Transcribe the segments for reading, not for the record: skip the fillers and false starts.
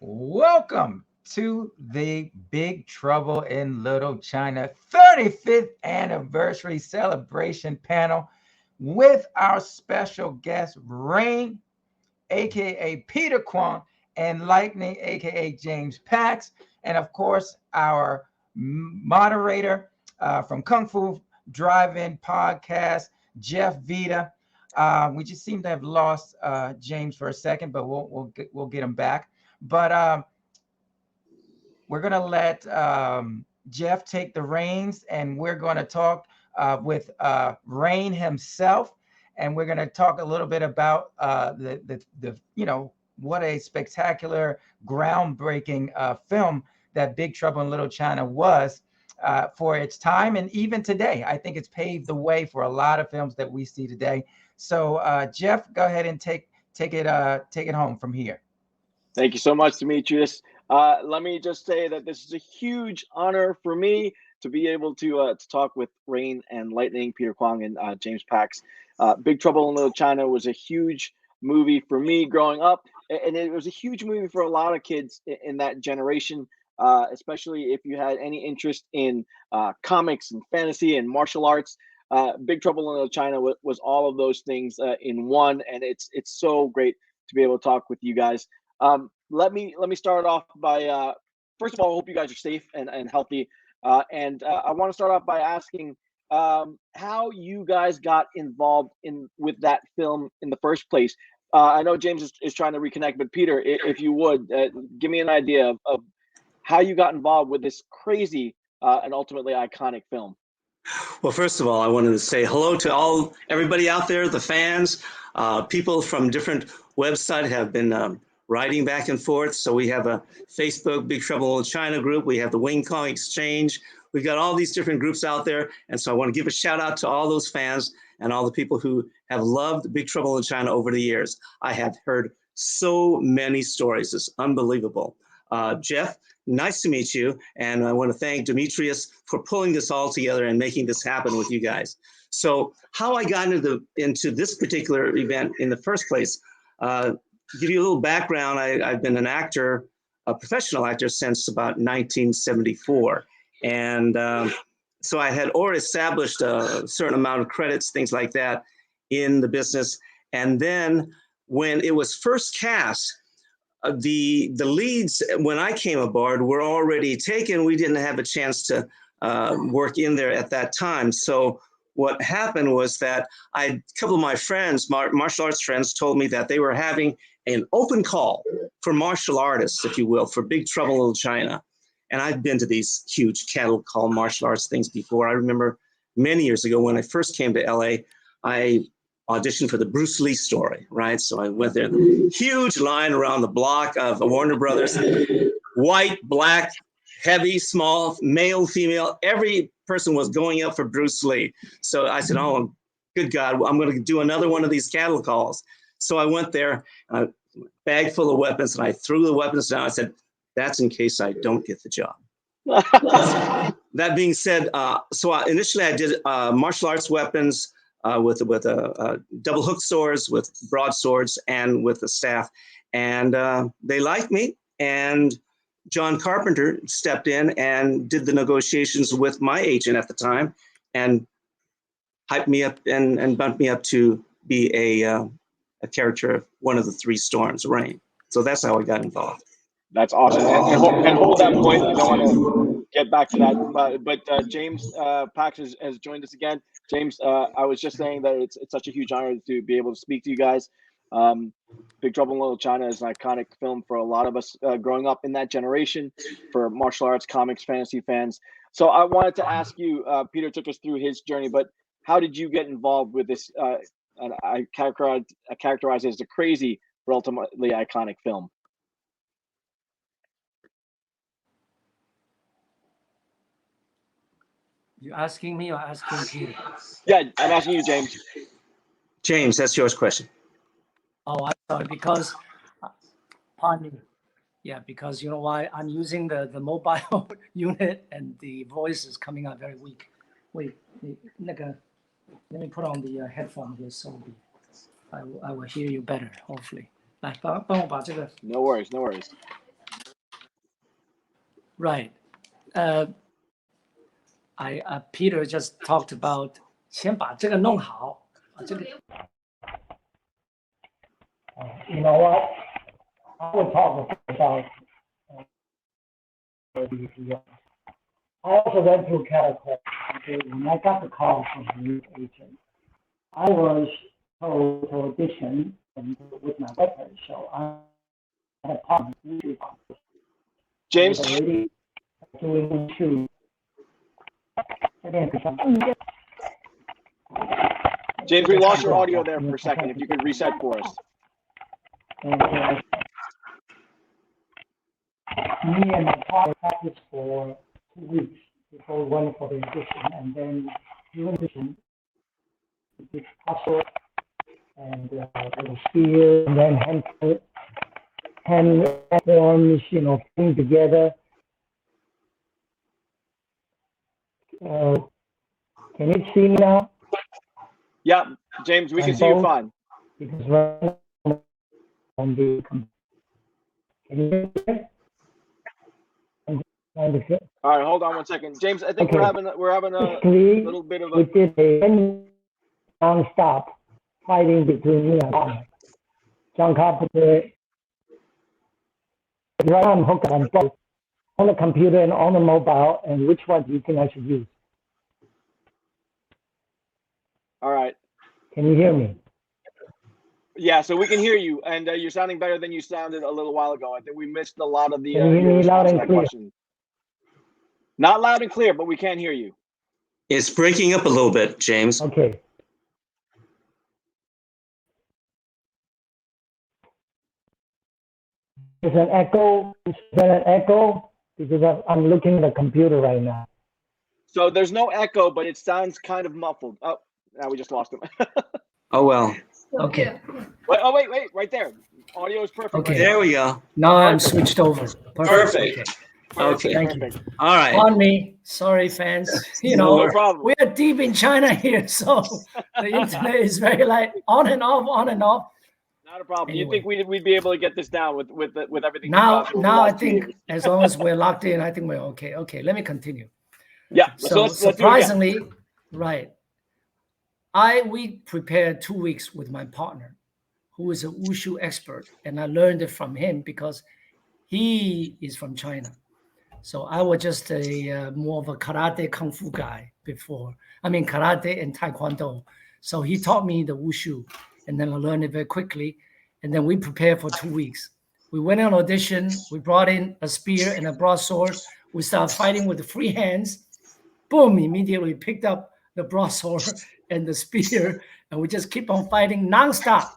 Welcome to the Big Trouble in Little China 35th anniversary celebration panel with our special guest, Rain, aka Peter Kwang, and Lightning, aka James Pax, and of course, our moderator from Kung Fu Drive-In Podcast, Jeff Vita. We just seem to have lost James for a second, but we'll get him back. But we're gonna let Jeff take the reins, and we're gonna talk with Rain himself, and we're gonna talk a little bit about the what a spectacular, groundbreaking film that Big Trouble in Little China was for its time, and even today, I think it's paved the way for a lot of films that we see today. So, Jeff, go ahead and take it home from here. Thank you so much, Demetrius. Let me just say that this is a huge honor for me to be able to talk with Rain and Lightning, Peter Kwang, and James Pax. Big Trouble in Little China was a huge movie for me growing up, and it was a huge movie for a lot of kids in that generation, especially if you had any interest in comics and fantasy and martial arts. Big Trouble in Little China was all of those things in one, and it's so great to be able to talk with you guys. Let me start off by first of all, I hope you guys are safe and healthy. And I want to start off by asking how you guys got involved with that film in the first place. I know James is trying to reconnect, but Peter, if you would give me an idea of how you got involved with this crazy and ultimately iconic film. Well, first of all, I wanted to say hello to everybody out there, the fans. People from different websites have been writing back and forth. So we have a Facebook Big Trouble in Little China group. We have the Wing Kong Exchange. We've got all these different groups out there. And so I want to give a shout out to all those fans and all the people who have loved Big Trouble in China over the years. I have heard so many stories. It's unbelievable. Jeff, nice to meet you. And I want to thank Demetrius for pulling this all together and making this happen with you guys. So how I got into this particular event in the first place, give you a little background. I've been an actor, a professional actor, since about 1974. And so I had already established a certain amount of credits, things like that in the business. And then when it was first cast, the leads, when I came aboard, were already taken. We didn't have a chance to work in there at that time. So what happened was that a couple of my friends, martial arts friends, told me that they were having an open call for martial artists, if you will, for Big Trouble in Little China. And I've been to these huge cattle call martial arts things before. I remember many years ago when I first came to LA, I auditioned for the Bruce Lee story, right? So I went there, huge line around the block of Warner Brothers, white, black, heavy, small, male, female, every person was going up for Bruce Lee. So I said, oh, good God, I'm going to do another one of these cattle calls. So I went there, a bag full of weapons, and I threw the weapons down. I said, that's in case I don't get the job. That being said, initially I did martial arts weapons with double hook swords, with broadswords, and with the staff. And they liked me. And John Carpenter stepped in and did the negotiations with my agent at the time and hyped me up and bumped me up to be a character of one of the three storms, Rain. So that's how I got involved. That's awesome. And hold that point. I don't want to get back to that. But James Pax has joined us again. James, I was just saying that it's such a huge honor to be able to speak to you guys. Big Trouble in Little China is an iconic film for a lot of us growing up in that generation, for martial arts, comics, fantasy fans. So I wanted to ask you, Peter took us through his journey, but how did you get involved with this? And I characterize it as a crazy but ultimately iconic film. You asking me or asking Peter? Yeah, I'm asking you, James. James, that's yours question. Oh, I'm sorry, because, pardon me. Yeah, because you know why? I'm using the mobile unit and the voice is coming out very weak. Wait, let me put on the headphone here, so I will hear you better, hopefully. 来，帮我把这个 No worries, no worries. Right. Peter just talked about 先把这个弄好。这个 You know what? I will talk about the I also went through California. Okay, when I got the call from the news agent, I was told to audition and with my weapon. So I had a partner. James? Already doing shoot. James, we lost your audio there for a second. If you could reset for us. And me and my partner practiced for 2 weeks before we went for the audition, and then during the audition, we did hustle and little spear, and then hand forms, you know, putting together. Can you see me now? Yeah, James, we can see you fine. Because right now on the can you hear me? All right, hold on 1 second, James. I think okay. we're having a Basically, little bit of we a. did a non-stop fighting between me and John Carpenter. Right now I'm hooked on both, on the computer and on the mobile. And which one do you think I should use? All right. Can you hear me? Yeah, so we can hear you, and you're sounding better than you sounded a little while ago. I think we missed a lot of the. Can you hear me loud and clear? Question. Not loud and clear, but we can hear you. It's breaking up a little bit, James. Okay. Is an echo? Is there an echo? Because I'm looking at the computer right now. So there's no echo, but it sounds kind of muffled. Oh, now we just lost him. Oh, well. Okay. Wait, right there. Audio is perfect. Okay. Right There we go. Now I'm switched over. Perfect. Okay. Thank you. All right. On me. Sorry, fans. You No know, problem. we are deep in China here, so the internet is very like on and off, on and off. Not a problem. Anyway. You think we'd be able to get this down with everything? Now I two think years? as long as we're locked in, I think we're okay. Okay, let me continue. Yeah. So let's do it again. surprisingly, right. We prepared 2 weeks with my partner, who is a wushu expert, and I learned it from him because he is from China. So I was just a more of a karate kung fu guy before. I mean karate and taekwondo. So he taught me the wushu, and then I learned it very quickly. And then we prepared for 2 weeks. We went on audition. We brought in a spear and a broadsword. We started fighting with the free hands. Boom! Immediately picked up the broadsword and the spear, and we just keep on fighting nonstop.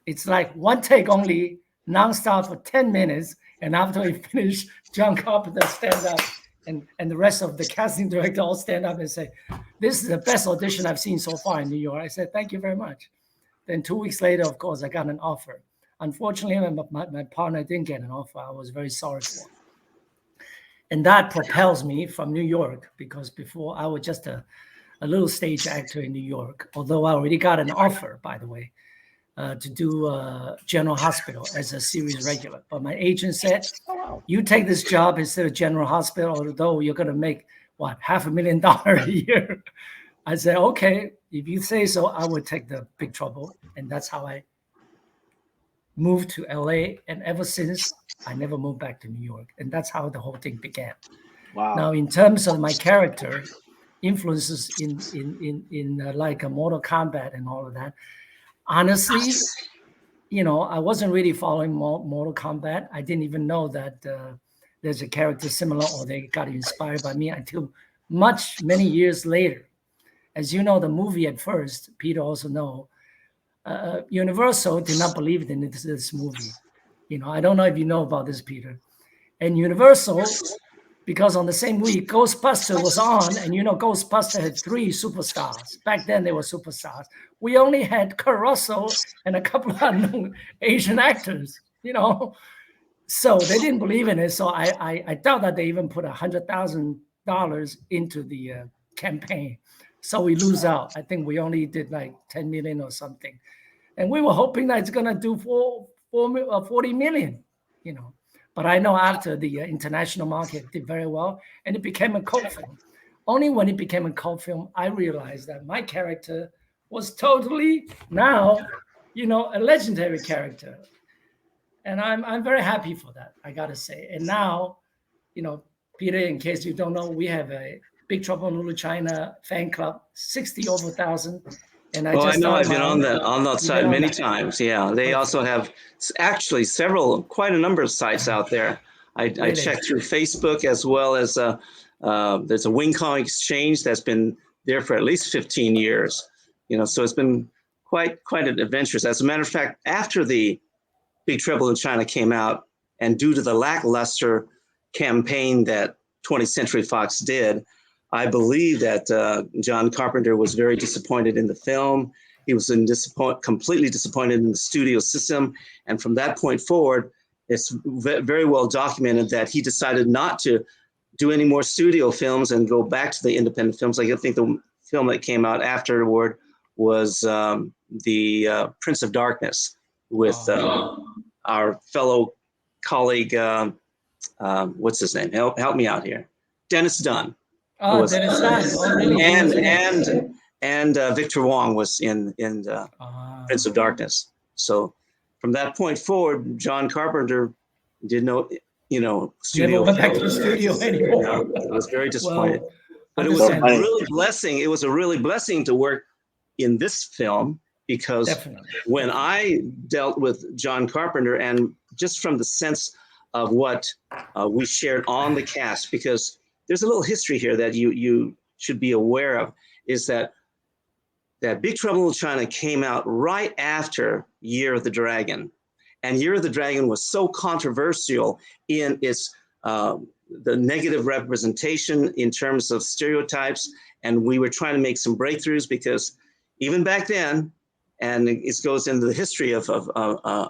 It's like one take only, nonstop for 10 minutes. And after we finish, John Carpenter stand up, and the rest of the casting director all stand up and say, "This is the best audition I've seen so far in New York." I said, "Thank you very much." Then 2 weeks later, of course, I got an offer. Unfortunately, my partner didn't get an offer. I was very sorry for him. And that propels me from New York, because before I was just a little stage actor in New York, although I already got an offer, by the way, to do General Hospital as a series regular. But my agent said, you take this job instead of General Hospital, although you're going to make, what, $500,000 a year. I said, okay, if you say so, I would take the Big Trouble. And that's how I moved to LA. And ever since, I never moved back to New York. And that's how the whole thing began. Wow. Now, in terms of my character, influences in like a Mortal Kombat and all of that, honestly, you know, I wasn't really following Mortal Kombat. I didn't even know that there's a character similar, or they got inspired by me until many years later. As you know, the movie at first, Peter also know, Universal did not believe in this movie. You know, I don't know if you know about this, Peter. And Universal, because on the same week, Ghostbusters was on, and you know, Ghostbusters had 3 superstars. Back then, they were superstars. We only had Kurt Russell and a couple of unknown Asian actors, you know. So they didn't believe in it. So I doubt that they even put $100,000 into the campaign. So we lose out. I think we only did like 10 million or something. And we were hoping that it's going to do 40 million, you know. But I know after the international market did very well, and it became a cult film. Only when it became a cult film, I realized that my character was totally now, a legendary character. And I'm very happy for that, I gotta say. And now, Peter, in case you don't know, we have a Big Trouble in Little China fan club, 60 over 1,000. And I I just know. started I've been on that site many times. Yeah, they also have actually quite a number of sites out there. I checked through Facebook as well as there's a Wing Kong Exchange that's been there for at least 15 years. So it's been quite an adventurous. As a matter of fact, after the Big Trouble in China came out, and due to the lackluster campaign that 20th Century Fox did, I believe that John Carpenter was very disappointed in the film. He was completely disappointed in the studio system. And from that point forward, it's very well documented that he decided not to do any more studio films and go back to the independent films. Like I think the film that came out afterward was the Prince of Darkness with our fellow colleague, what's his name? Help me out here. Dennis Dunn. Dennis Dunn. Oh, really? And Victor Wong was in Prince of Darkness. So from that point forward, John Carpenter did no, studio. Never went back to the studio anymore. I was very disappointed. Well, but it was a really blessing. It was a really blessing to work in this film because when I dealt with John Carpenter, and just from the sense of what we shared on the cast, because there's a little history here that you should be aware of, is that Big Trouble in Little China came out right after Year of the Dragon. And Year of the Dragon was so controversial in its the negative representation in terms of stereotypes. And we were trying to make some breakthroughs because even back then, and it goes into the history of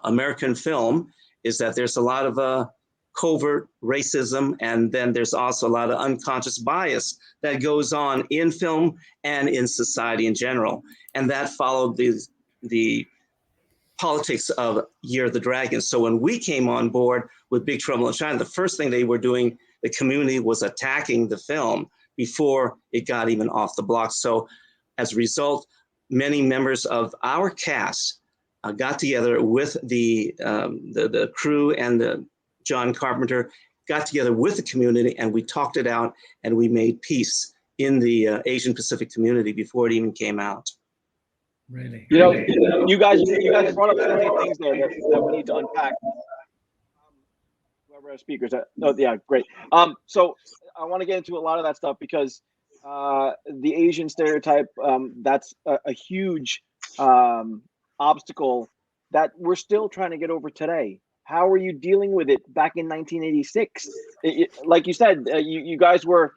American film, is that there's a lot of covert racism, and then there's also a lot of unconscious bias that goes on in film and in society in general. And that followed the politics of Year of the Dragon. So when we came on board with Big Trouble in China, the first thing they were doing, the community was attacking the film before it got even off the block. So as a result, many members of our cast got together with the crew, and John Carpenter got together with the community, and we talked it out, and we made peace in the Asian Pacific community before it even came out. Really? You guys brought up so many things there that we need to unpack. Whoever has speakers. Great. So I want to get into a lot of that stuff because the Asian stereotype, that's a huge obstacle that we're still trying to get over today. How are you dealing with it back in 1986? Like you said, you guys were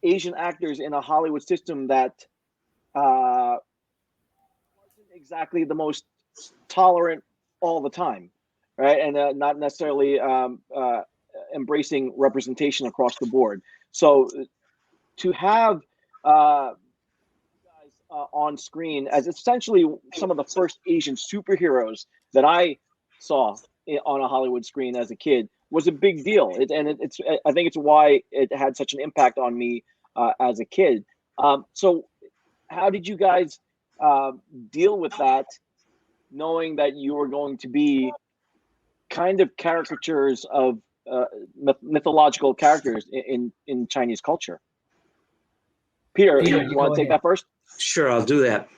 Asian actors in a Hollywood system that wasn't exactly the most tolerant all the time, right? And not necessarily embracing representation across the board. So to have guys on screen as essentially some of the first Asian superheroes that I saw on a Hollywood screen as a kid was a big deal. I think it's why it had such an impact on me as a kid. So how did you guys deal with that, knowing that you were going to be kind of caricatures of mythological characters in Chinese culture? Peter, you want to take that first? Sure, I'll do that.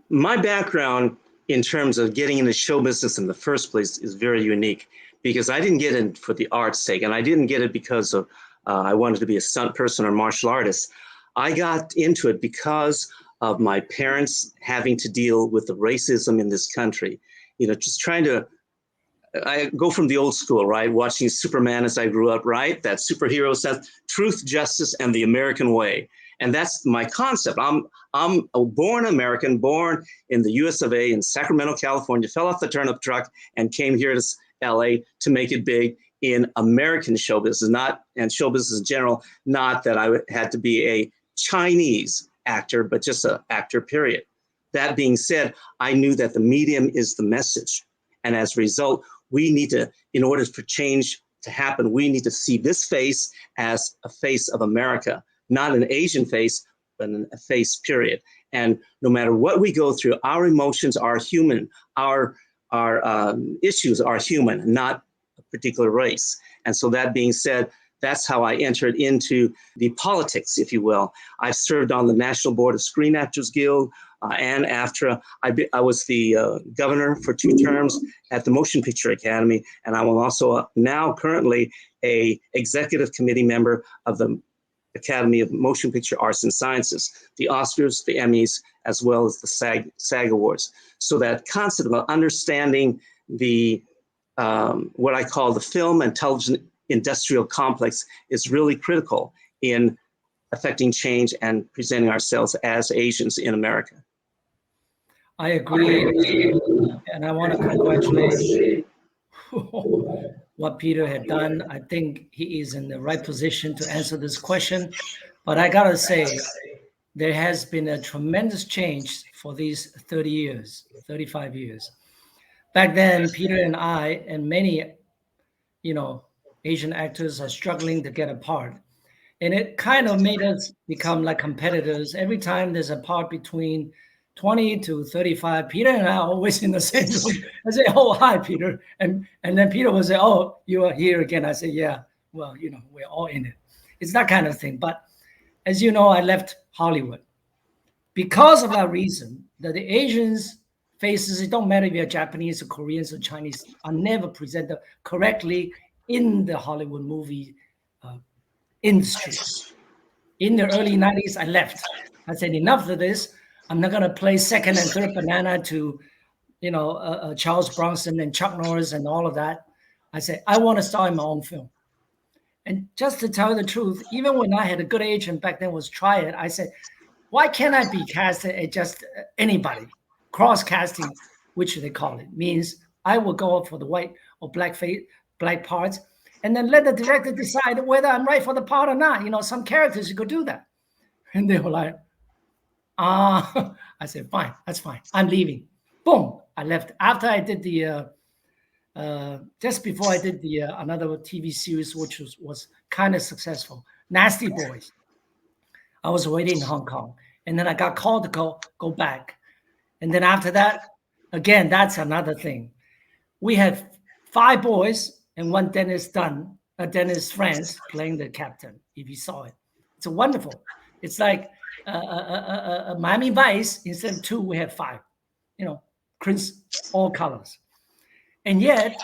My background in terms of getting into show business in the first place is very unique because I didn't get in for the art's sake, and I didn't get it because of I wanted to be a stunt person or martial artist. I got into it because of my parents having to deal with the racism in this country. Just trying to, I go from the old school, right? Watching Superman as I grew up, right? That superhero says truth, justice, and the American way. And that's my concept. I'm a born American, born in the US of A in Sacramento, California, fell off the turnip truck and came here to LA to make it big in American show business, and show business in general, not that I had to be a Chinese actor, but just an actor, period. That being said, I knew that the medium is the message. And as a result, we need to, in order for change to happen, we need to see this face as a face of America, not an Asian face, but a face, period. And no matter what we go through, our emotions are human. Our issues are human, not a particular race. And so that being said, that's how I entered into the politics, if you will. I've served on the National Board of Screen Actors Guild and AFTRA. I was the governor for 2 terms at the Motion Picture Academy, and I am also now currently a executive committee member of the Academy of Motion Picture Arts and Sciences, the Oscars, the Emmys, as well as the SAG Awards. So that concept of understanding the what I call the film and television industrial complex is really critical in affecting change and presenting ourselves as Asians in America. I agree, and I want to congratulate what Peter had done. I think he is in the right position to answer this question, but I gotta say, there has been a tremendous change for these 30 years, 35 years. Back then, Peter and I and many, Asian actors are struggling to get a part. And it kind of made us become like competitors. Every time there's a part between 20 to 35, Peter and I are always in the same room. I say, oh, hi, Peter. And then Peter will say, oh, you are here again. I say, yeah, well, we're all in it. It's that kind of thing. But as you know, I left Hollywood. Because of that reason, that the Asians faces, it don't matter if you're Japanese or Koreans or Chinese, are never presented correctly in the Hollywood movie industry. In the early 90s, I left. I said, enough of this. I'm not going to play second and third banana to, Charles Bronson and Chuck Norris and all of that. I said, I want to star in my own film. And just to tell you the truth, even when I had a good agent back then was try it, I said, why can't I be casted at just anybody? Cross casting, which they call it, means I will go up for the white or black parts, and then let the director decide whether I'm right for the part or not. Some characters you could do that. And they were like, I said, fine, that's fine. I'm leaving. Boom, I left. After I did just before I did another TV series, which was kind of successful, Nasty Boys. I was waiting in Hong Kong. And then I got called to go back. And then after that, again, that's another thing. We had 5 boys and 1 Dennis Franz playing the captain, if you saw it. It's wonderful. It's like Miami Vice, instead of 2, we have 5. Chris, all colors. And yet,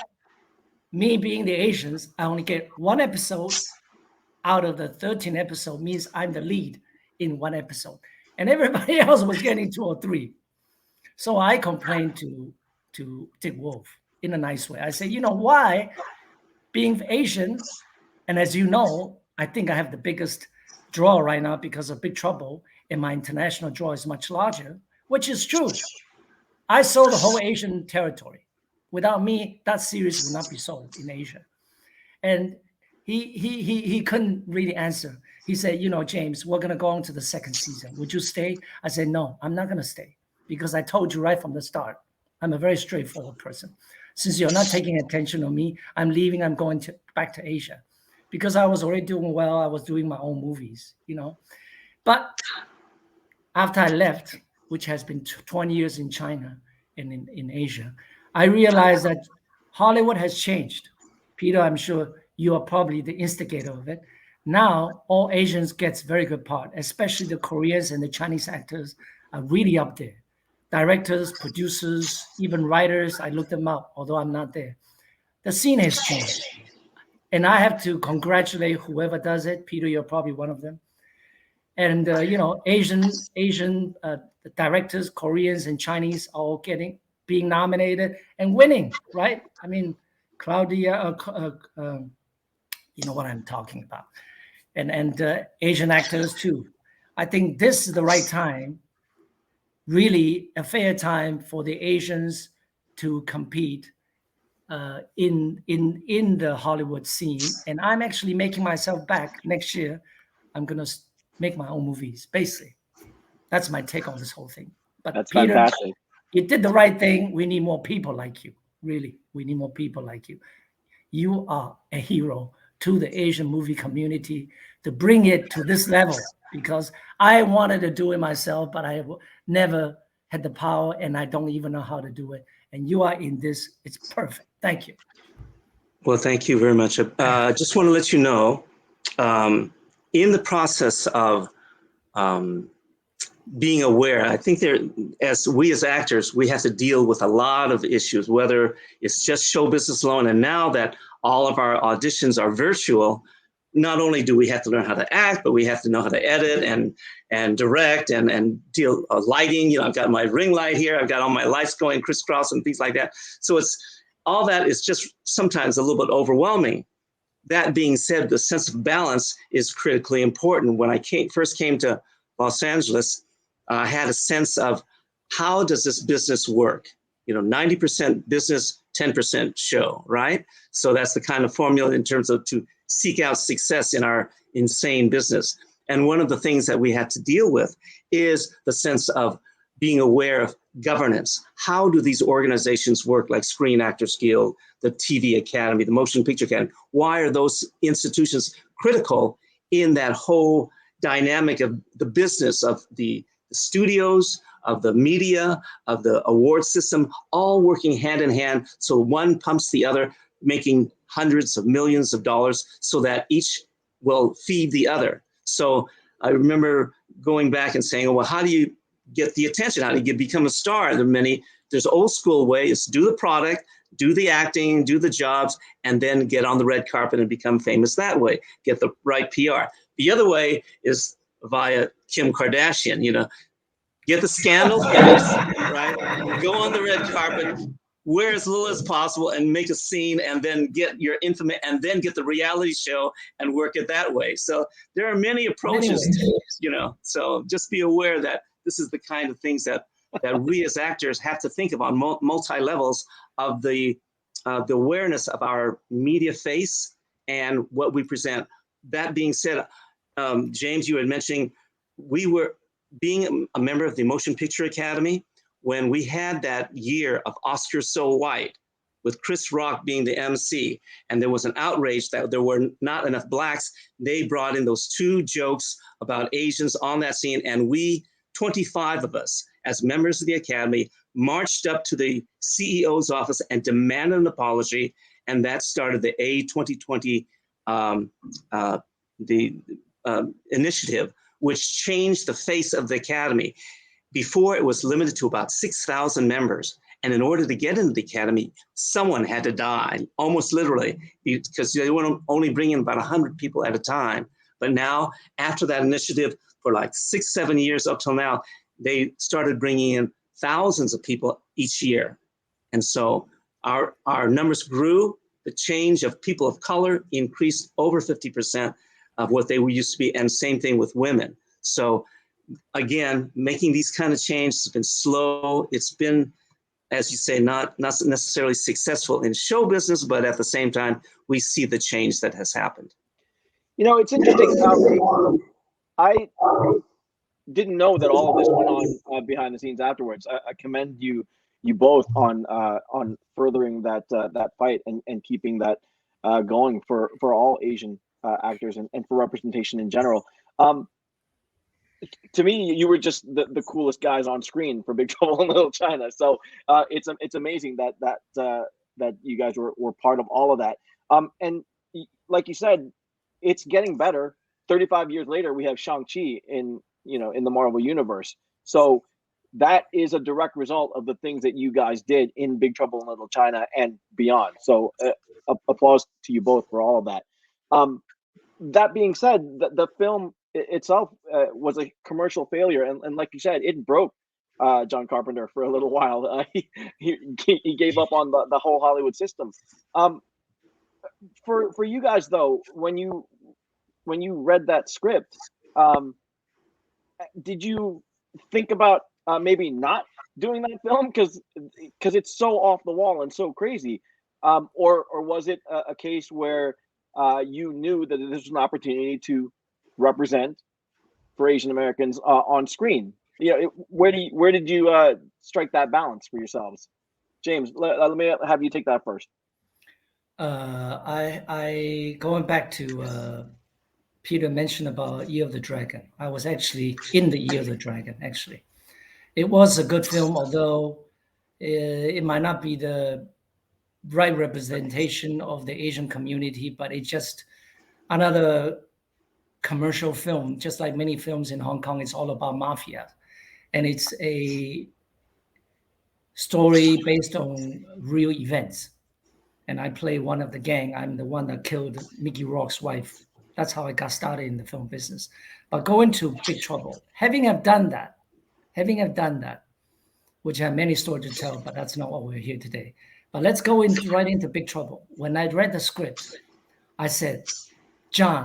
me being the Asians, I only get 1 episode out of the 13 episode, means I'm the lead in 1 episode. And everybody else was getting 2 or 3. So I complained to Dick Wolf in a nice way. I said, why, being Asian, and as you know, I think I have the biggest draw right now because of Big Trouble, and my international draw is much larger, which is true. I sold the whole Asian territory. Without me, that series would not be sold in Asia. And he couldn't really answer. He said, James, we're going to go on to the 2nd season. Would you stay? I said, no, I'm not going to stay, because I told you right from the start, I'm a very straightforward person. Since you're not taking attention to me, I'm leaving. I'm going back to Asia, because I was already doing well. I was doing my own movies, But after I left, which has been 20 years in China and in Asia, I realized that Hollywood has changed. Peter, I'm sure you are probably the instigator of it. Now, all Asians gets very good part, especially the Koreans and the Chinese actors are really up there. Directors, producers, even writers, I looked them up, although I'm not there. The scene has changed. And I have to congratulate whoever does it. Peter, you're probably one of them. And, Asian directors, Koreans and Chinese are all being nominated and winning, right? I mean, Claudia, you know what I'm talking about. And Asian actors too. I think this is the right time, really a fair time for the Asians to compete in the Hollywood scene. And I'm actually making myself back next year. I'm going to make my own movies, basically. That's my take on this whole thing. But that's Peter, fantastic. you did the right thing. We need more people like you. Really, we need more people like you. You are a hero to the Asian movie community to bring it to this level, because I wanted to do it myself, but I never had the power, and I don't even know how to do it. And you are in this. It's perfect. Thank you. Well, thank you very much. Just want to let you know, in the process of being aware, I think as actors, we have to deal with a lot of issues, whether it's just show business alone. And now that all of our auditions are virtual, not only do we have to learn how to act, but we have to know how to edit and direct and deal lighting. You know, I've got my ring light here. I've got all my lights going crisscross and things like that. So all that is just sometimes a little bit overwhelming. That being said, the sense of balance is critically important. When I first came to Los Angeles, I had a sense of how does this business work? 90% business, 10% show, right? So that's the kind of formula in terms of to seek out success in our insane business. And one of the things that we had to deal with is the sense of being aware of governance. How do these organizations work, like Screen Actors Guild, the TV Academy, the Motion Picture Academy? Why are those institutions critical in that whole dynamic of the business of the studios, of the media, of the award system, all working hand in hand, so one pumps the other, making hundreds of millions of dollars so that each will feed the other. So I remember going back and saying, well, how do you get the attention? How do you become a star? There's old school way, is do the product, do the acting, do the jobs, and then get on the red carpet and become famous that way, get the right PR. The other way is via Kim Kardashian, get the scandal first, right? Go on the red carpet, wear as little as possible and make a scene, and then get your infamy, and then get the reality show and work it that way. So there are many approaches to, so just be aware that this is the kind of things that we as actors have to think of on multi-levels of the awareness of our media face and what we present. That being said, James, you were mentioning, we were being a member of the Motion Picture Academy when we had that year of Oscar So White, with Chris Rock being the MC, and there was an outrage that there were not enough Blacks. They brought in those 2 jokes about Asians on that scene, and we, 25 of us, as members of the Academy, marched up to the CEO's office and demanded an apology, and that started the A2020 initiative, which changed the face of the Academy. Before, it was limited to about 6,000 members. And in order to get into the Academy, someone had to die, almost literally, because they would only bring in about 100 people at a time. But now, after that initiative, for like 6-7 years up till now, they started bringing in thousands of people each year. And so our numbers grew. The change of people of color increased over 50% of what they used to be, and same thing with women. So again, making these kind of changes has been slow. It's been, as you say, not necessarily successful in show business, but at the same time, we see the change that has happened. It's interesting. I didn't know that all of this went on behind the scenes afterwards. I commend you both on furthering that fight and keeping that going for all Asian actors and for representation in general. To me, you were just the coolest guys on screen for Big Trouble in Little China. So it's amazing that you guys were part of all of that. And like you said, it's getting better. 35 years later, we have Shang-Chi in the Marvel Universe. So that is a direct result of the things that you guys did in Big Trouble in Little China and beyond. So applause to you both for all of that. That being said, the film itself was a commercial failure, and like you said, it broke John Carpenter for a little while. He gave up on the whole Hollywood system. For you guys though, when you read that script, did you think about maybe not doing that film because it's so off the wall and so crazy, or was it a case where you knew that this was an opportunity to represent for Asian Americans on screen? Where did you strike that balance for yourselves? James, let me have you take that first. I going back to Peter mentioned about Year of the Dragon. I was actually in the Year of the Dragon. Actually, it was a good film, although it might not be the right representation of the Asian community, but it's just another commercial film, just like many films in Hong Kong. It's all about mafia, and it's a story based on real events. And I play one of the gang. I'm the one that killed Mickey Rourke's wife. That's how I got started in the film business. But going to Big Trouble, having have done that, which I have many stories to tell, but that's not what we're here today. But let's go right into Big Trouble. When I read the script, I said, John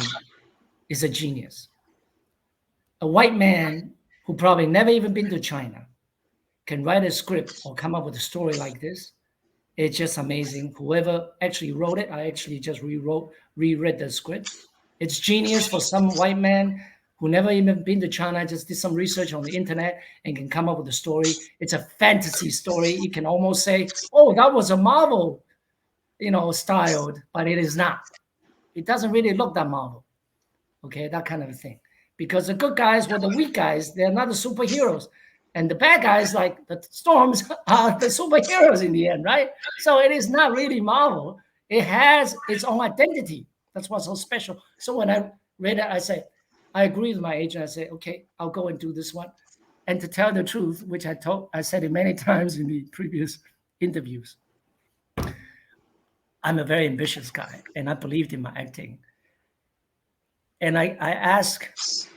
is a genius. A white man who probably never even been to China can write a script or come up with a story like this. It's just amazing. Whoever actually wrote it, I actually just reread the script. It's genius for some white man who never even been to China, just did some research on the internet and can come up with a story. It's a fantasy story. You can almost say, oh, that was a Marvel, styled, but it is not. It doesn't really look that Marvel. Okay, that kind of a thing. Because the good guys were the weak guys. They're not the superheroes. And the bad guys, like the Storms, are the superheroes in the end, right? So it is not really Marvel. It has its own identity. That's what's so special. So when I read it, I say, I agree with my agent. I say, okay, I'll go and do this one. And to tell the truth, which I said it many times in the previous interviews, I'm a very ambitious guy, and I believed in my acting. And I asked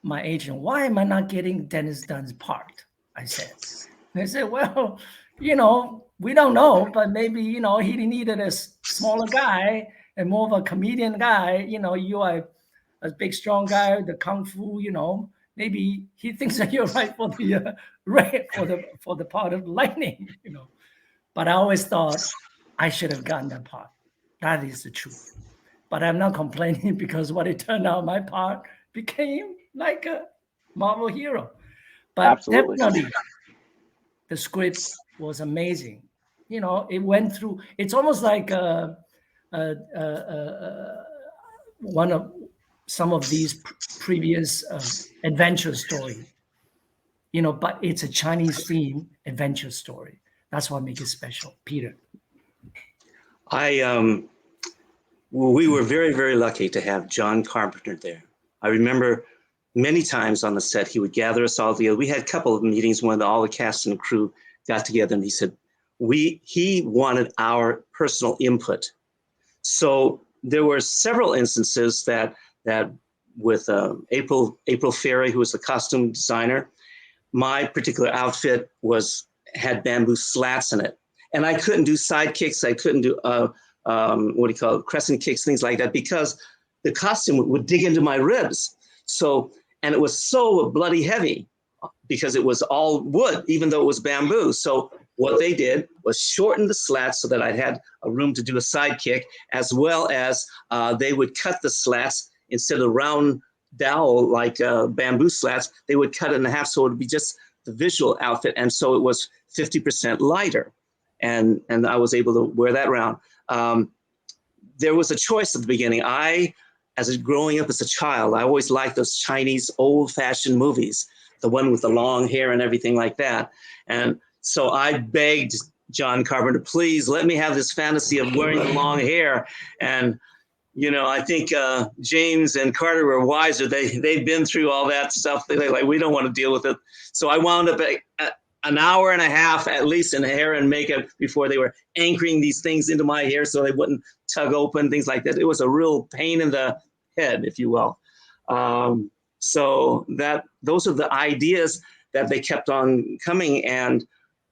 my agent, why am I not getting Dennis Dunn's part? I said. They said, well, we don't know, but maybe, he needed a smaller guy and more of a comedian guy. You are a big, strong guy, the Kung Fu, maybe he thinks that you're right for the part of lightning, But I always thought I should have gotten that part. That is the truth. But I'm not complaining because what it turned out, my part became like a Marvel hero. But Absolutely. definitely, the script was amazing. It went through. It's almost like one of some of these previous adventure story. But it's a Chinese theme adventure story. That's what makes it special. Peter. We were very, very lucky to have John Carpenter there. I remember many times on the set, he would gather us all together. We had a couple of meetings when all the cast and crew got together, and he said, he wanted our personal input. So there were several instances that with April Ferry, who was the costume designer, my particular outfit had bamboo slats in it. And I couldn't do side kicks. I couldn't do crescent kicks, things like that, because the costume would dig into my ribs. And it was so bloody heavy because it was all wood, even though it was bamboo. So what they did was shorten the slats so that I had a room to do a side kick, as well as they would cut the slats instead of round dowel like bamboo slats. They would cut it in half so it would be just the visual outfit. And so it was 50% lighter. And I was able to wear that around. There was a choice at the beginning. Growing up as a child, I always liked those Chinese old-fashioned movies, the one with the long hair and everything like that. And so I begged John Carpenter, please let me have this fantasy of wearing the long hair. And, I think James and Carter were wiser. They've been through all that stuff. They're like, we don't want to deal with it. So I wound up an hour and a half at least in hair and makeup before they were anchoring these things into my hair so they wouldn't tug open, things like that. It was a real pain in the head, if you will. So those are the ideas that they kept on coming, and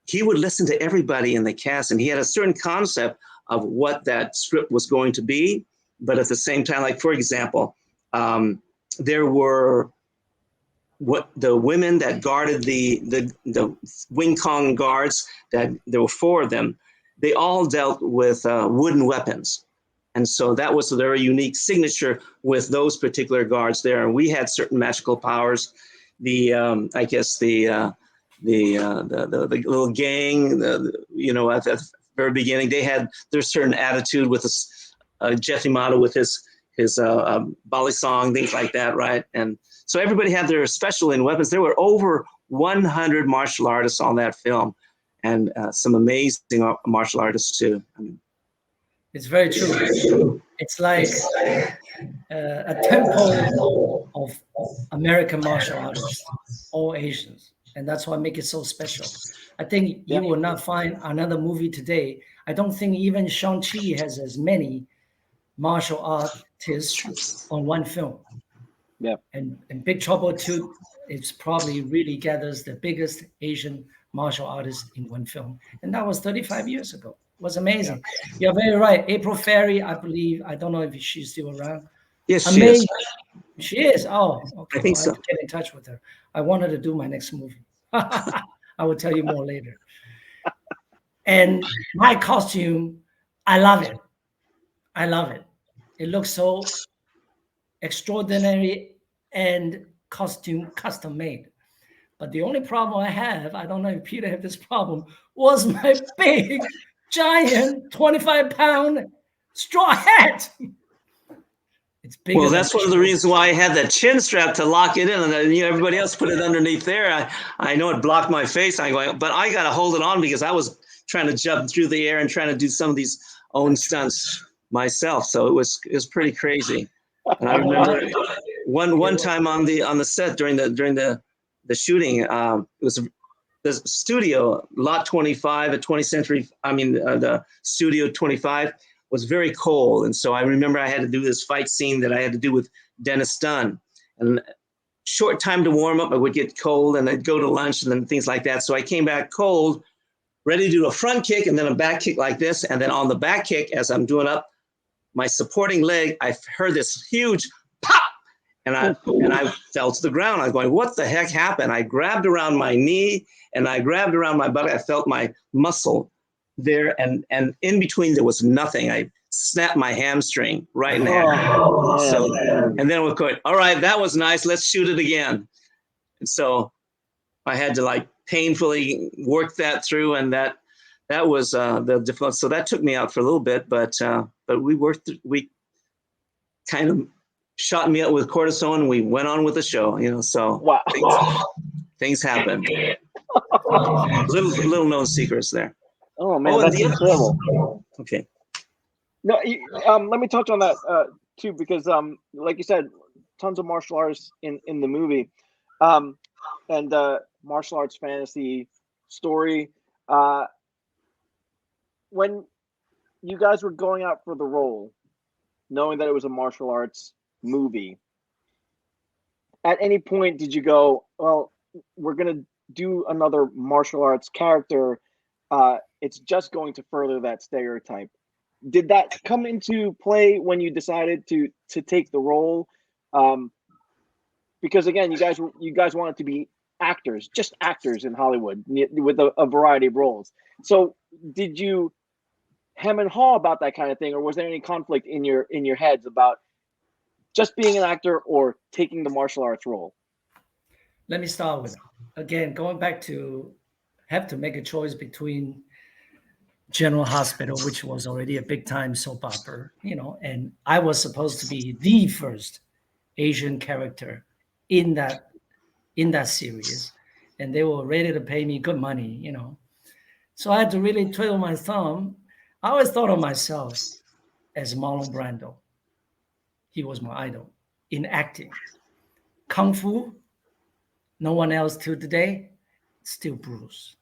he would listen to everybody in the cast, and he had a certain concept of what that script was going to be. But at the same time, like, for example, there were the women that guarded the Wing Kong guards, that there were 4 of them. They all dealt with wooden weapons. And so that was a very unique signature with those particular guards there. And we had certain magical powers. The the little gang, at the very beginning, they had their certain attitude with this, Jeff Yamato with his Bali song, things like that, right? And so everybody had their special in weapons. There were over 100 martial artists on that film, and some amazing martial artists too. I mean, it's very true. It's like a temple of American martial artists, all Asians. And that's what makes it so special. I think you will not find another movie today. I don't think even Shang-Chi has as many martial artists on one film. Yeah. And Big Trouble 2, it's probably really gathers the biggest Asian martial artists in one film. And that was 35 years ago. It was amazing. Yeah. You're very right. April Ferry, I believe, I don't know if she's still around. Yes, she is. She is. Oh, okay. I think I so. have to get in touch with her. I wanted to do my next movie. I will tell you more later. And my costume, I love it. I love it. It looks so extraordinary and custom made. But the only problem I have, I don't know if Peter had this problem, was my big, giant 25-pound straw hat. It's big. Well, that's one of the reasons why I had that chin strap to lock it in, and then, everybody else put it underneath there. I know it blocked my face. I'm going, but I got to hold it on because I was trying to jump through the air and trying to do some of these own stunts myself. So it was pretty crazy. And I remember one time on the set during the shooting, it was the studio lot 25 at 20th Century. The studio 25 was very cold, and so I remember I had to do this fight scene that I had to do with Dennis Dunn, and short time to warm up. I would get cold, and I'd go to lunch and then things like that. So I came back cold, ready to do a front kick and then a back kick like this, and then on the back kick, as I'm doing up my supporting leg, I heard this huge pop, and I fell to the ground. I was going, what the heck happened? I grabbed around my knee and I grabbed around my butt. I felt my muscle there, and in between there was nothing. I snapped my hamstring right in half. So, and then we're going, all right, that was nice. Let's shoot it again. And so I had to painfully work that through, and that was the difficult. So that took me out for a little bit, but we kind of shot me up with cortisone, and we went on with the show. So wow. things happened. little known secrets there. Oh man, that's incredible. Okay. No, let me touch on that too, because like you said, tons of martial artists in the movie, and martial arts fantasy story. When you guys were going out for the role, knowing that it was a martial arts movie, at any point did you go, well, we're gonna do another martial arts character? It's just going to further that stereotype. Did that come into play when you decided to take the role? Because again, you guys wanted to be actors, just actors in Hollywood with a variety of roles. So did you hem and haw about that kind of thing, or was there any conflict in your heads about just being an actor or taking the martial arts role? Let me start with, again, going back to have to make a choice between General Hospital, which was already a big time soap opera, and I was supposed to be the first Asian character in that series, and they were ready to pay me good money, So I had to really twiddle my thumb. I always thought of myself as Marlon Brando. He was my idol in acting. Kung Fu, no one else till today, still Bruce.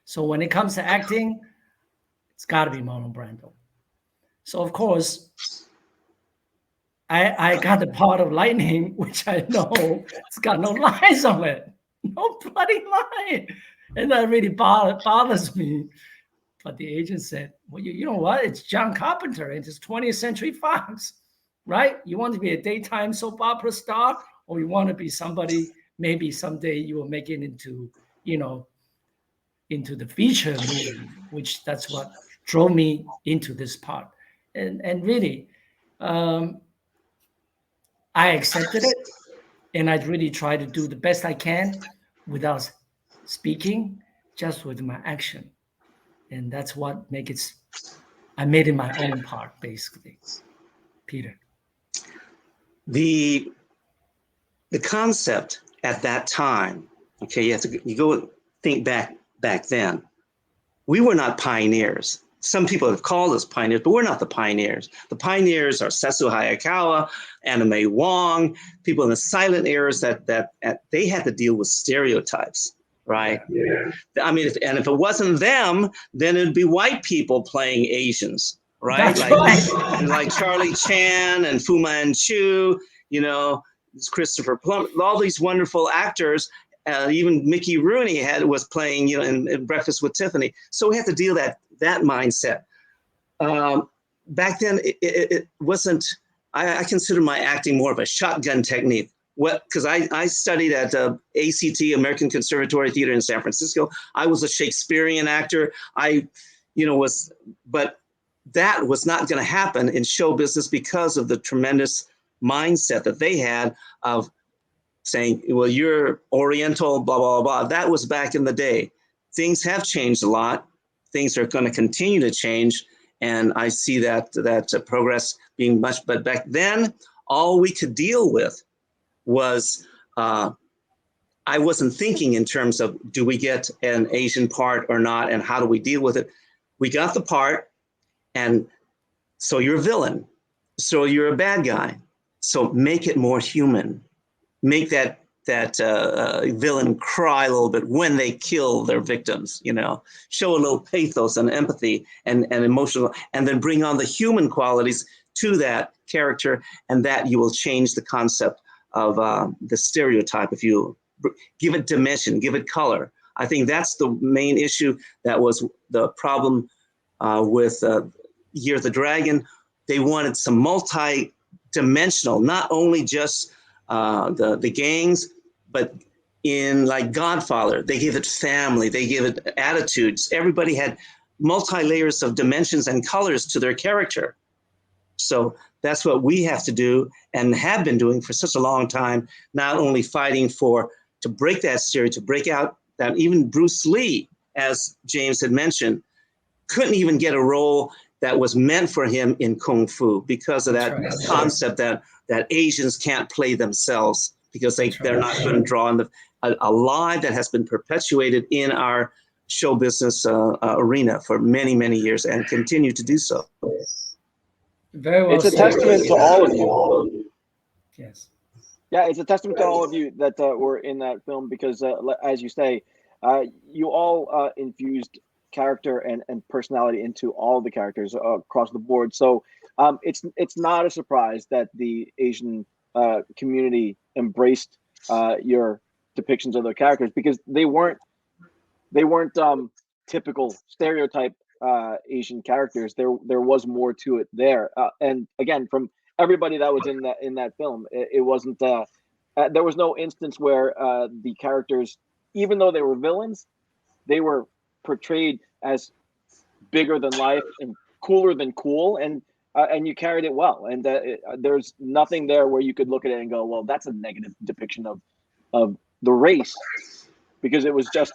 So when it comes to acting, it's got to be Marlon Brando. So of course, I got the part of Lightning, which I know it's got no lines on it, no bloody line, and that really bothers me. But the agent said, "Well, you know what? It's John Carpenter, and it's 20th Century Fox, right? You want to be a daytime soap opera star, or you want to be somebody? Maybe someday you will make it into, into the feature movie, which that's what drove me into this part. And really, I accepted it, and I'd really try to do the best I can without speaking, just with my action. And that's what I made it my own part, basically. Peter. The concept at that time, okay, you go think back then. We were not pioneers. Some people have called us pioneers, but we're not the pioneers. The pioneers are Setsu Hayakawa, Anna May Wong, people in the silent eras that they had to deal with stereotypes, right? Yeah. I mean, if it wasn't them, then it'd be white people playing Asians, right? That's right. Like Charlie Chan and Fu Manchu, you know, Christopher Plummer, all these wonderful actors. Even Mickey Rooney was playing, you know, in Breakfast with Tiffany. So we have to deal that mindset. Back then, it wasn't. I consider my acting more of a shotgun technique. Because I studied at ACT, American Conservatory Theater in San Francisco. I was a Shakespearean actor. But that was not going to happen in show business because of the tremendous mindset that they had of saying, well, you're Oriental, blah, blah, blah. That was back in the day. Things have changed a lot. Things are going to continue to change. And I see that progress being much, but back then, all we could deal with was, I wasn't thinking in terms of, do we get an Asian part or not? And how do we deal with it? We got the part. And so you're a villain. So you're a bad guy. So make it more human. Make that villain cry a little bit when they kill their victims, you know, show a little pathos and empathy and emotional, and then bring on the human qualities to that character, and that you will change the concept of the stereotype. If you give it dimension, give it color. I think that's the main issue. That was the problem with Year of the Dragon. They wanted some multi-dimensional, not only just the gangs, but in like Godfather, they give it family, they give it attitudes. Everybody had multi-layers of dimensions and colors to their character. So that's what we have to do and have been doing for such a long time, not only fighting to break that stereotype, to break out that even Bruce Lee, as James had mentioned, couldn't even get a role that was meant for him in Kung Fu because of that concept that Asians can't play themselves because they're not going to draw in a lie that has been perpetuated in our show business arena for many, many years and continue to do so. Very well. It's a testament to all of you. Yes. Yeah, it's a testament to all of you that were in that film because, as you say, you all infused character and personality into all the characters across the board. So it's not a surprise that the Asian community embraced your depictions of their characters because they weren't typical stereotype Asian characters. There was more to it there, and again, from everybody that was in that film, it wasn't. There was no instance where the characters, even though they were villains, they were portrayed as bigger than life and cooler than cool, and you carried it well. And there's nothing there where you could look at it and go, well, that's a negative depiction of the race, because it was just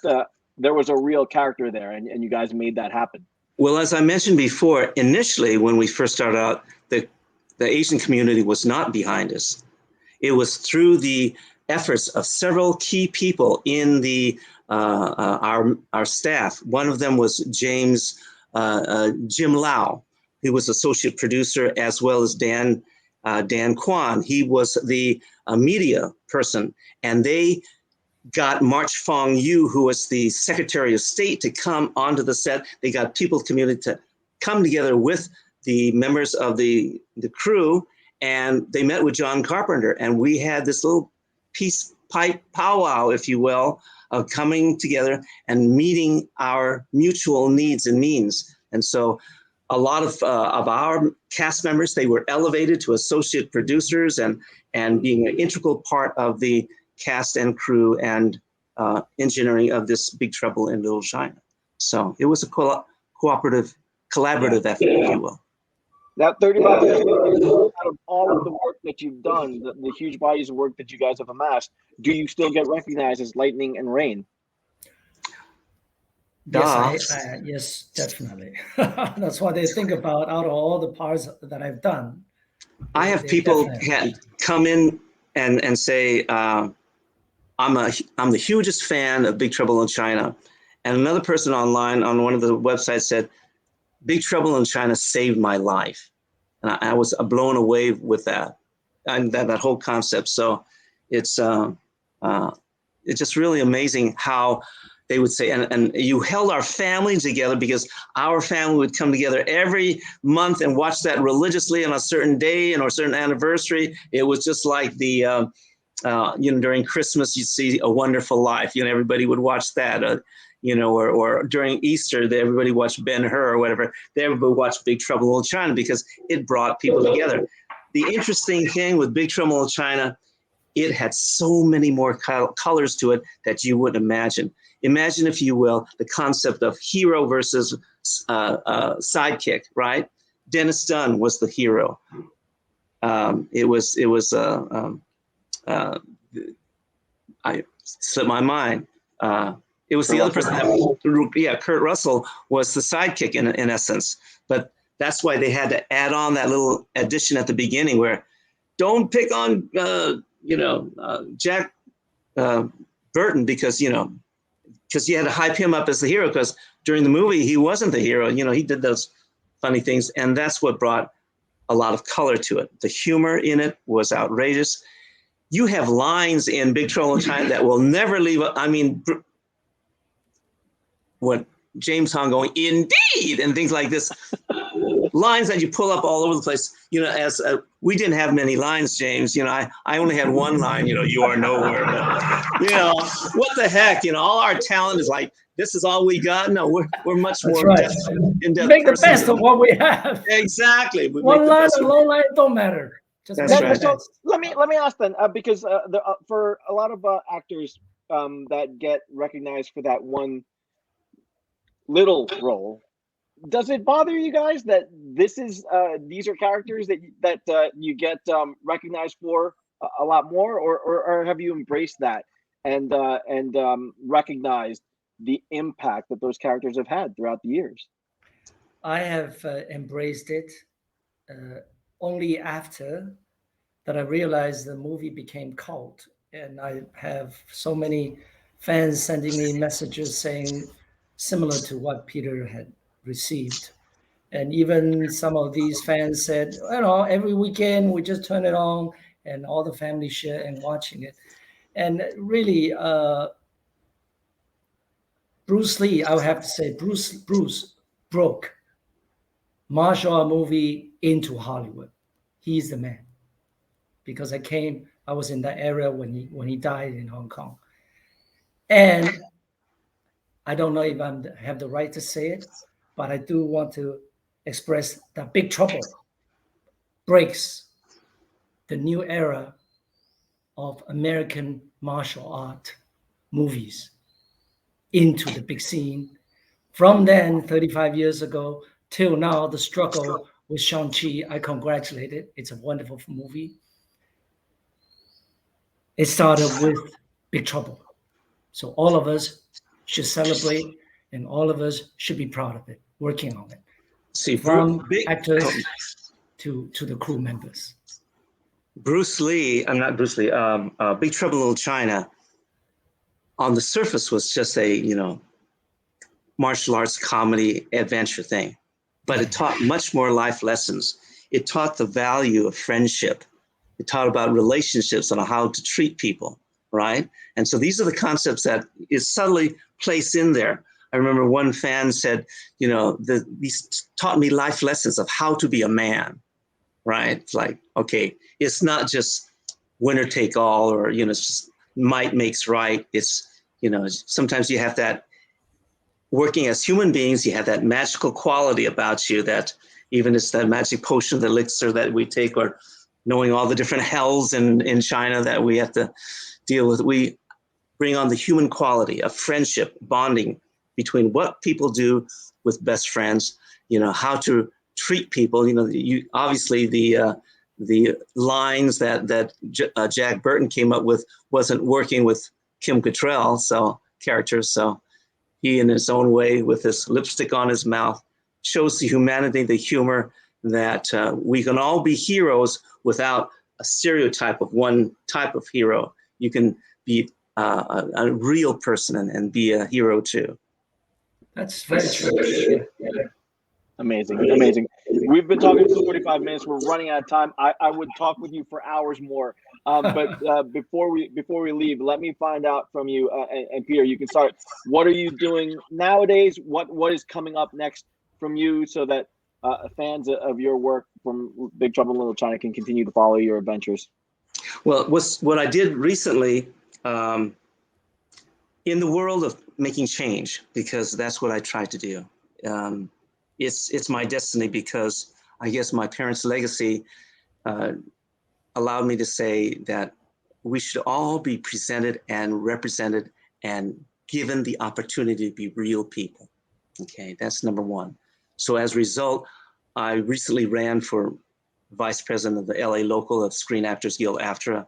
there was a real character there, and you guys made that happen. Well, as I mentioned before, initially when we first started out, the Asian community was not behind us. It was through the efforts of several key people in the our staff. One of them was James Jim Lau, who was associate producer, as well as Dan Kwang. He was the media person, and they got March Fong Yu, who was the Secretary of State, to come onto the set. They got people community to come together with the members of the crew, and they met with John Carpenter, and we had this little peace pipe powwow, if you will, of coming together and meeting our mutual needs and means. And so a lot of our cast members, they were elevated to associate producers and being an integral part of the cast and crew and engineering of this Big Trouble in Little China. So it was a collaborative effort, if you will. Now, 35 years later, out of all of the work that you've done, the huge bodies of work that you guys have amassed, do you still get recognized as Lightning and Rain? Yes, definitely. That's what they think about out of all the parts that I've done. I have people come in and say, I'm the hugest fan of Big Trouble in China. And another person online on one of the websites said, Big Trouble in China saved my life. And I was blown away with that and that whole concept. So it's just really amazing how they would say, and you held our family together, because our family would come together every month and watch that religiously on a certain day and or a certain anniversary. It was just like the, during Christmas, you see A Wonderful Life, everybody would watch that, or during Easter, everybody watched Ben-Hur or whatever. Everybody watched Big Trouble in Little China because it brought people together. The interesting thing with Big Trouble in Little China, it had so many more colors to it that you wouldn't imagine. Imagine, if you will, the concept of hero versus sidekick, right? Dennis Dunn was the hero. I slipped my mind. It was the other person Kurt Russell was the sidekick in essence. But that's why they had to add on that little addition at the beginning where don't pick on, Jack Burton because you had to hype him up as the hero, because during the movie, he wasn't the hero. He did those funny things. And that's what brought a lot of color to it. The humor in it was outrageous. You have lines in Big Trouble in China that will never leave. What James Hong going, indeed, and things like this. Lines that you pull up all over the place. As we didn't have many lines, James. I only had one line. You are nowhere. But what the heck? All our talent is like, this is all we got. No, we're much more in-depth. Make the best of what we have. Exactly. One line or long line don't matter. That's right. So let me ask then, because for a lot of actors that get recognized for that one little role, does it bother you guys that these are characters that you get recognized for a lot more, or have you embraced that and recognized the impact that those characters have had throughout the years? I have embraced it only after that I realized the movie became cult, and I have so many fans sending me messages saying similar to what Peter had received. And even some of these fans said, every weekend we just turn it on and all the family share and watching it. And really, Bruce Lee, I would have to say, Bruce broke martial art movie into Hollywood. He's the man. Because I was in that area when he died in Hong Kong. And I don't know if I have the right to say it, but I do want to express that Big Trouble breaks the new era of American martial art movies into the big scene. From then, 35 years ago, till now, the struggle with Shang-Chi, I congratulate it. It's a wonderful movie. It started with Big Trouble. So all of us should celebrate, and all of us should be proud of it, working on it. See, from actors to the crew members. Bruce Lee, not Bruce Lee, Big Trouble in Little China, on the surface was just a, martial arts comedy adventure thing, but it taught much more life lessons. It taught the value of friendship. It taught about relationships and how to treat people, right? And so these are the concepts that is subtly placed in there. I remember one fan said, these taught me life lessons of how to be a man, right? It's like, okay, it's not just winner take all, or, it's just might makes right. It's, sometimes you have that working as human beings, you have that magical quality about you that even it's that magic potion, the elixir that we take, or knowing all the different hells in China that we have to deal with. We bring on the human quality of friendship, bonding between what people do with best friends, how to treat people. You obviously the lines that Jack Burton came up with wasn't working with Kim Cattrall, characters. So he, in his own way, with his lipstick on his mouth, shows the humanity, the humor, that we can all be heroes without a stereotype of one type of hero. You can be a real person and be a hero too. That's very true. Amazing, amazing. We've been talking for 45 minutes. We're running out of time. I would talk with you for hours more. But before we leave, let me find out from you, and Peter, you can start. What are you doing nowadays? What is coming up next from you, so that fans of your work from Big Trouble in Little China can continue to follow your adventures? Well, what I did recently, in the world of making change, because that's what I try to do. It's my destiny, because I guess my parents' legacy allowed me to say that we should all be presented and represented and given the opportunity to be real people. Okay, that's number one. So as a result, I recently ran for vice president of the LA local of Screen Actors Guild, AFTRA,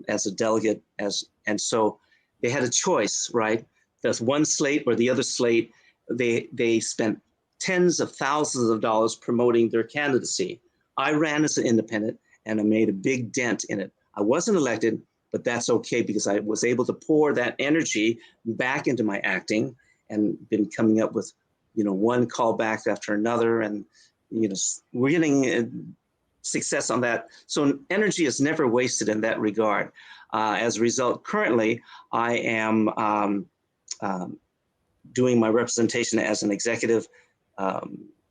as a delegate. And so they had a choice, right? There's one slate or the other slate. They spent tens of thousands of dollars promoting their candidacy. I ran as an independent, and I made a big dent in it. I wasn't elected, but that's okay, because I was able to pour that energy back into my acting and been coming up with, one callback after another. And, we're getting success on that. So energy is never wasted in that regard. As a result, currently, I am doing my representation as an executive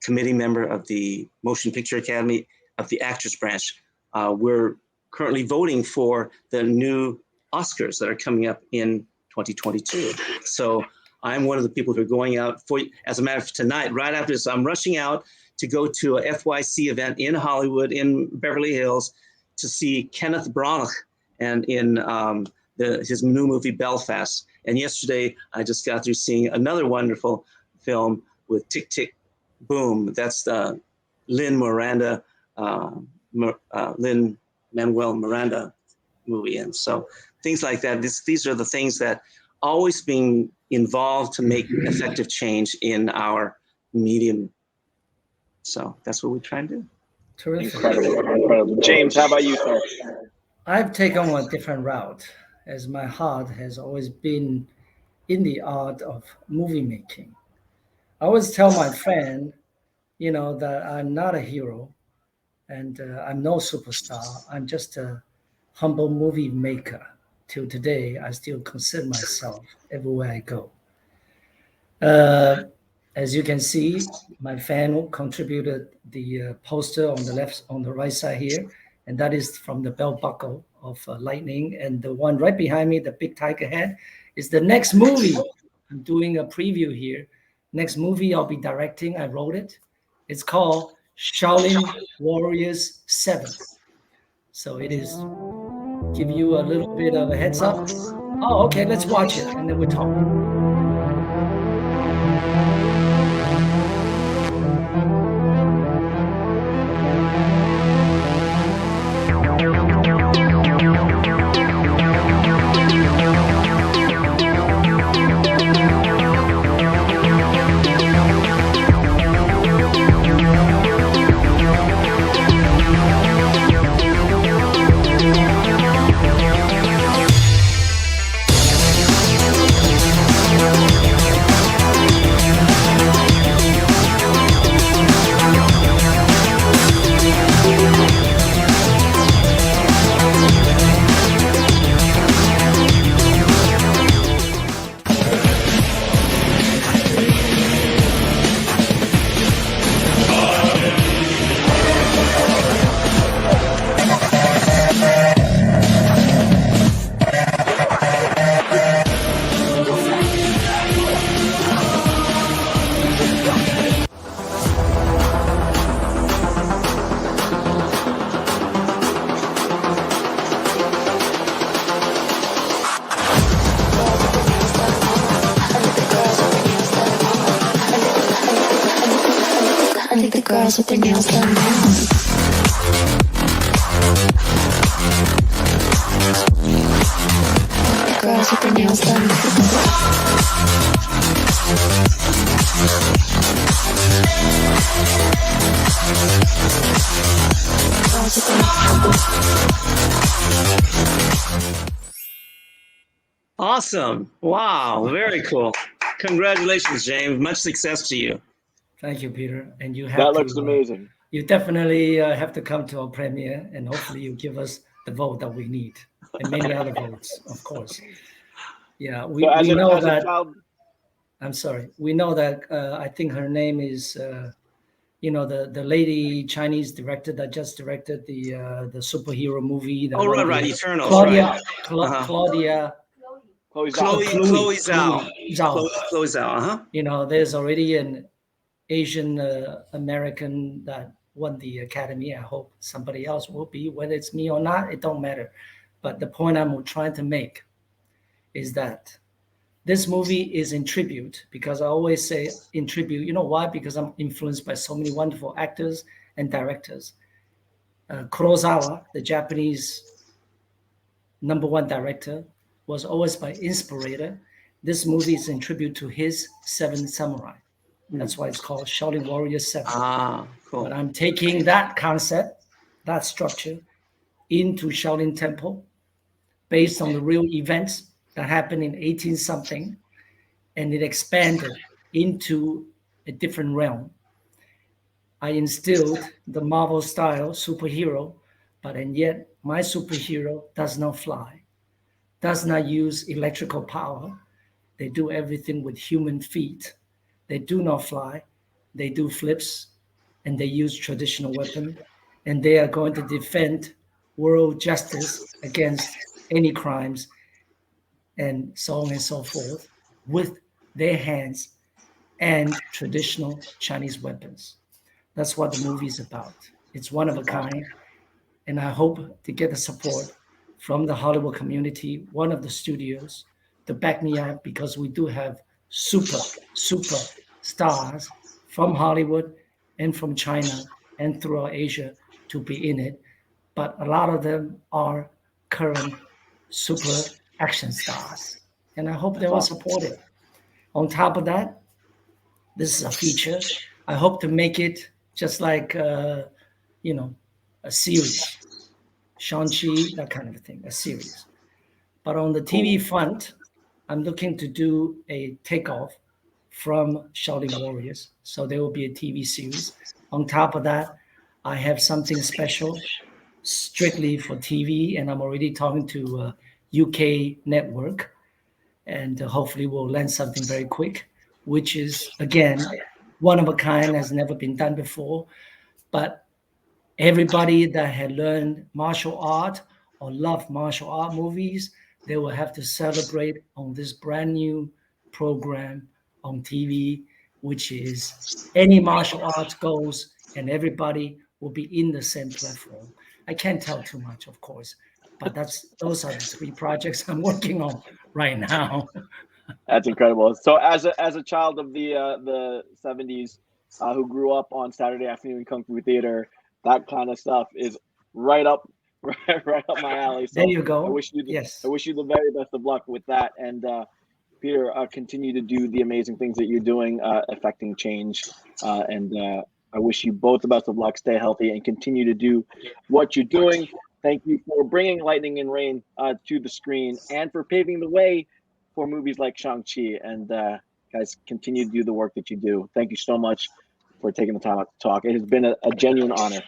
committee member of the Motion Picture Academy of the Actors Branch. We're currently voting for the new Oscars that are coming up in 2022. So I'm one of the people who are going out for, as a matter of tonight, right after this, I'm rushing out to go to a FYC event in Hollywood, in Beverly Hills, to see Kenneth Branagh and in his new movie Belfast. And yesterday, I just got through seeing another wonderful film with Tick, Tick, Boom. That's the Lin-Manuel Miranda movie. And so things like that, these are the things that always being involved to make effective change in our medium. So that's what we try and do. Terrific. Incredible. James, how about you, sir? I've taken a different route, as my heart has always been in the art of movie making. I always tell my friend, that I'm not a hero, and I'm no superstar. I'm just a humble movie maker. Till today, I still consider myself everywhere I go. As you can see, my fan contributed the poster on the right side here, and that is from the belt buckle of Lightning. And the one right behind me, the big tiger head, is the next movie. I'm doing a preview here. Next movie I'll be directing. I wrote it. It's called Shaolin Warriors 7. So it is, give you a little bit of a heads up. Oh, okay, let's watch it, and then we'll talk. Girls with their nails done now. The girls with their nails done. Awesome. Wow. Very cool. Congratulations, James. Much success to you. Thank you, Peter. And you have That to, looks amazing. You definitely have to come to our premiere, and hopefully you give us the vote that we need, and many other votes, of course. Yeah, we know that. I'm sorry. We know that. I think her name is, the lady Chinese director that just directed the superhero movie. Oh, right, Eternals. Claudia, right. Claudia. Chloe Zhao. Zhao. Chloe Zhao. There's already an Asian American that won the Academy. I hope somebody else will be. Whether it's me or not, it don't matter. But the point I'm trying to make is that this movie is in tribute, because I always say in tribute. You know why? Because I'm influenced by so many wonderful actors and directors. Kurosawa, the Japanese #1 director, was always my inspirator. This movie is in tribute to his Seven Samurai. That's why it's called Shaolin Warrior 7. Cool. But I'm taking that concept, that structure, into Shaolin Temple based on the real events that happened in 18-something, and it expanded into a different realm. I instilled the Marvel style superhero, and yet my superhero does not fly, does not use electrical power. They do everything with human feet. They do not fly. They do flips, and they use traditional weapon, and they are going to defend world justice against any crimes and so on and so forth with their hands and traditional Chinese weapons. That's what the movie is about. It's one of a kind, and I hope to get the support from the Hollywood community, one of the studios, to back me up, because we do have super stars from Hollywood and from China and throughout Asia to be in it. But a lot of them are current super action stars, and I hope they will support it. On top of that, this is a feature. I hope to make it just like, a series, Shang-Chi, that kind of thing, a series. But on the TV front, I'm looking to do a takeoff from Shaolin Warriors. So there will be a TV series. On top of that, I have something special strictly for TV, and I'm already talking to UK network, and hopefully we'll land something very quick, which is, again, one of a kind, has never been done before. But everybody that had learned martial art or loved martial art movies, they will have to celebrate on this brand new program on TV, which is any martial arts goes, and everybody will be in the same platform. I can't tell too much, of course, but those are the 3 projects I'm working on right now. That's incredible. So as a child of the 70s, who grew up on Saturday afternoon Kung Fu theater, that kind of stuff is right up my alley. So there you go. I wish you the very best of luck with that. And Peter, continue to do the amazing things that you're doing, affecting change. And I wish you both the best of luck. Stay healthy and continue to do what you're doing. Thank you for bringing Lightning and Rain to the screen, and for paving the way for movies like Shang-Chi. And guys, continue to do the work that you do. Thank you so much for taking the time out to talk. It has been a genuine honor to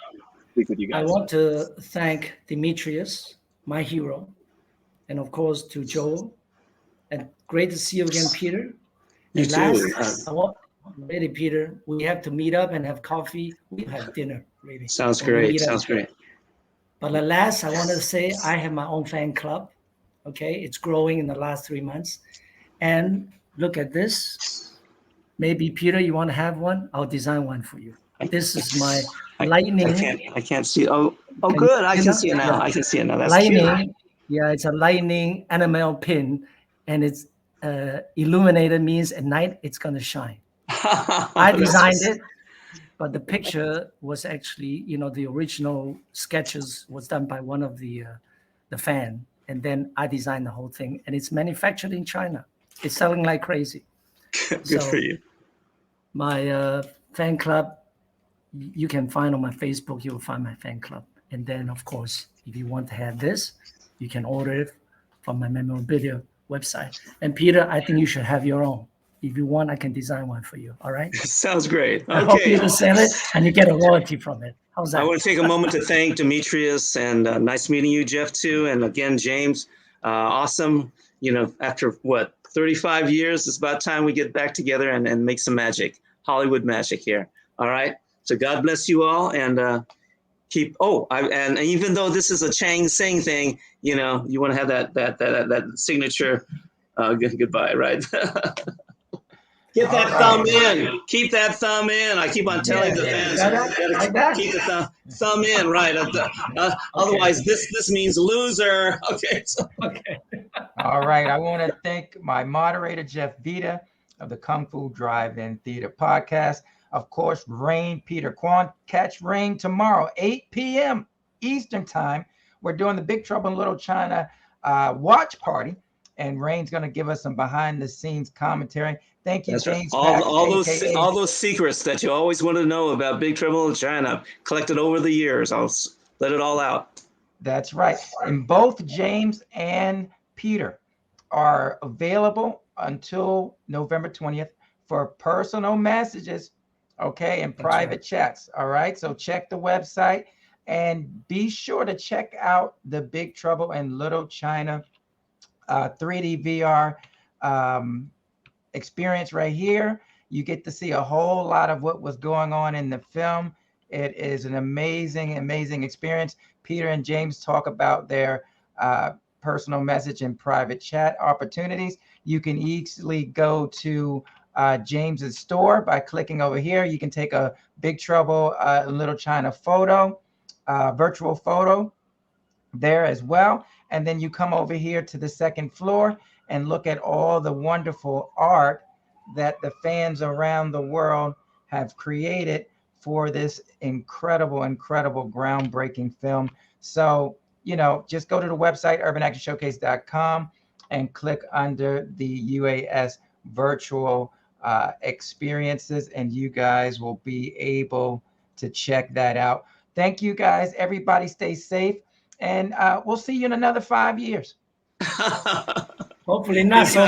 speak with you guys. I want to thank Demetrius, my hero, and of course to Joel. And great to see you again, Peter. You and too. Really, Peter, we have to meet up and have coffee. We have dinner, really. Sounds great. Sounds great. But at last, I want to say I have my own fan club. Okay, it's growing in the last 3 months. And look at this. Maybe, Peter, you want to have one? I'll design one for you. This is my lightning. I can't see. Oh, good. I can see it now. I can see it now. That's lightning. cute. Yeah, it's a lightning enamel pin, and it's illuminated, means at night it's going to shine. I designed it, but the picture was actually, the original sketches was done by one of the fan, and then I designed the whole thing, and it's manufactured in China. It's selling like crazy. Good for you. My fan club, you can find on my Facebook. You will find my fan club. And then, of course, if you want to have this, you can order it from my memorabilia website. And Peter, I think you should have your own. If you want, I can design one for you. All right. Sounds great. I hope you Okay. to sell it and you get a royalty from it. How's I that? want to take a moment to thank Demetrius and nice meeting you, Jeff, too. And again, James, awesome. You know, after what, 35 years, it's about time we get back together and make some magic, Hollywood magic here. All right. So God bless you all and keep. And even though this is a Chang Sing thing, you know, you want to have that signature. Goodbye, right? Get that thumb in. Keep that thumb in. I keep on telling the fans, Like that? keep the thumb in, right? Otherwise, this means loser. Okay. So. Okay. All right. I want to thank my moderator, Jeff Vita of the Kung Fu Drive-In Theater Podcast. Of course, Rain, Peter Kwang. Catch Rain tomorrow, 8 p.m. Eastern Time. We're doing the Big Trouble in Little China watch party. And Rain's going to give us some behind-the-scenes commentary. Thank you, That's James. right. Pax, All those secrets that you always wanted to know about Big Trouble in China, collected over the years. I'll let it all out. That's right. And both James and Peter are available until November 20th for personal messages, okay, and private chats. All right. So check the website and be sure to check out the Big Trouble in Little China 3D VR experience right here. You get to see a whole lot of what was going on in the film. It is an amazing, amazing experience. Peter and James talk about their personal message and private chat opportunities. You can easily go to James's store by clicking over here. You can take a Big Trouble in Little China photo, virtual photo there as well. And then you come over here to the second floor and look at all the wonderful art that the fans around the world have created for this incredible, incredible, groundbreaking film. So, you know, just go to the website, urbanactionshowcase.com, and click under the UAS virtual experiences, and you guys will be able to check that out. Thank you, guys. Everybody stay safe, and we'll see you in another 5 years. Hopefully not so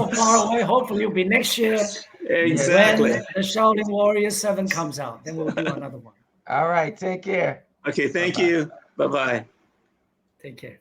far away. Hopefully it'll be next year. Exactly. When the Shaolin Warriors 7 comes out, then we'll do another one. All right. Take care. Okay. Thank you. Bye-bye. Take care.